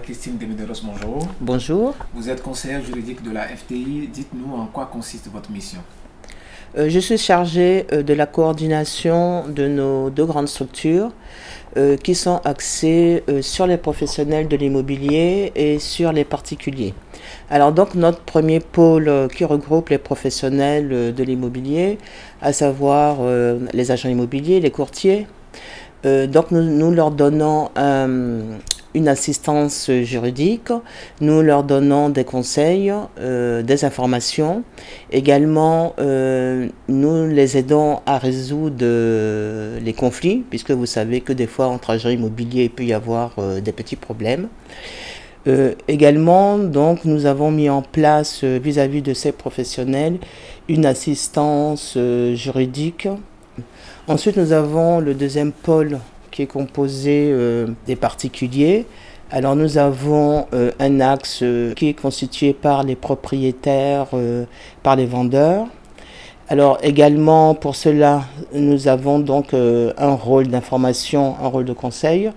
Christine Demederos, bonjour. Bonjour. Vous êtes conseillère juridique de la FTI. Dites-nous en quoi consiste votre mission. Je suis chargée de la coordination de nos deux grandes structures qui sont axées sur les professionnels de l'immobilier et sur les particuliers. Alors donc notre premier pôle qui regroupe les professionnels de l'immobilier, à savoir les agents immobiliers, les courtiers. Donc nous leur donnons une assistance juridique, nous leur donnons des conseils, des informations. Également, nous les aidons à résoudre les conflits, puisque vous savez que des fois, entre agents immobiliers, il peut y avoir des petits problèmes. Également, donc, nous avons mis en place, vis-à-vis de ces professionnels, une assistance juridique. Ensuite, nous avons le deuxième pôle qui est composé des particuliers. Alors nous avons un axe qui est constitué par les propriétaires, par les vendeurs. Alors également pour cela, nous avons donc un rôle d'information, un rôle de conseil.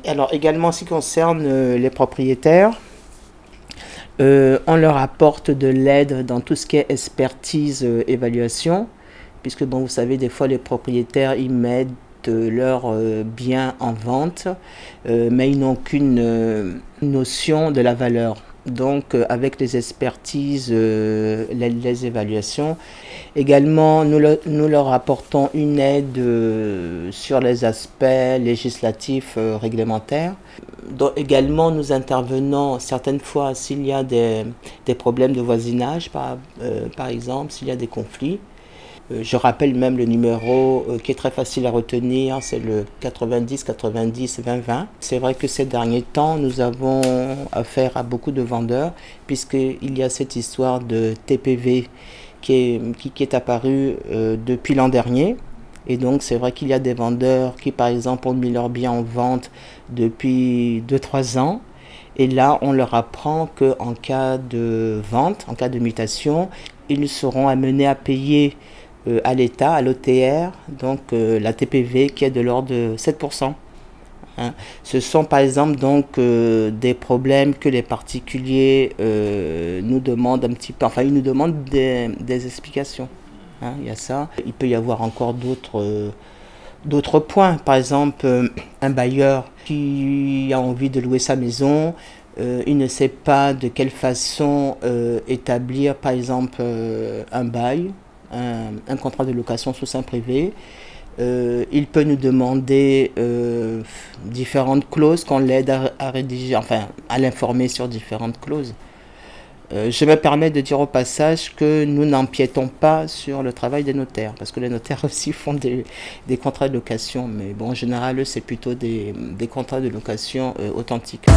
Alors également en ce qui concerne les propriétaires, on leur apporte de l'aide dans tout ce qui est expertise, évaluation, puisque bon, vous savez, des fois les propriétaires ils mettent leurs biens en vente, mais ils n'ont qu'une notion de la valeur. Donc avec les expertises, les évaluations, également nous leur apportons une aide sur les aspects législatifs, réglementaires. Donc, également nous intervenons certaines fois s'il y a des problèmes de voisinage, par exemple, s'il y a des conflits. Je rappelle même le numéro qui est très facile à retenir, c'est le 90 90 20 20. C'est vrai que ces derniers temps, nous avons affaire à beaucoup de vendeurs, puisqu'il y a cette histoire de TPV qui est apparue depuis l'an dernier. Et donc c'est vrai qu'il y a des vendeurs qui par exemple ont mis leurs biens en vente depuis 2-3 ans. Et là, on leur apprend qu'en cas de vente, en cas de mutation, ils seront amenés à payer à l'État, à l'OTR, donc la TPV qui est de l'ordre de 7%. Hein. Ce sont par exemple donc des problèmes que les particuliers nous demandent un petit peu, enfin ils nous demandent des explications. Hein, il y a ça. Il peut y avoir encore d'autres points. Par exemple, un bailleur qui a envie de louer sa maison, il ne sait pas de quelle façon établir par exemple un bail, un contrat de location sous seing privé. Il peut nous demander différentes clauses qu'on l'aide à rédiger, enfin à l'informer sur différentes clauses. Je me permets de dire au passage que nous n'empiétons pas sur le travail des notaires, parce que les notaires aussi font des contrats de location, mais bon, en général, c'est plutôt des contrats de location authentiques.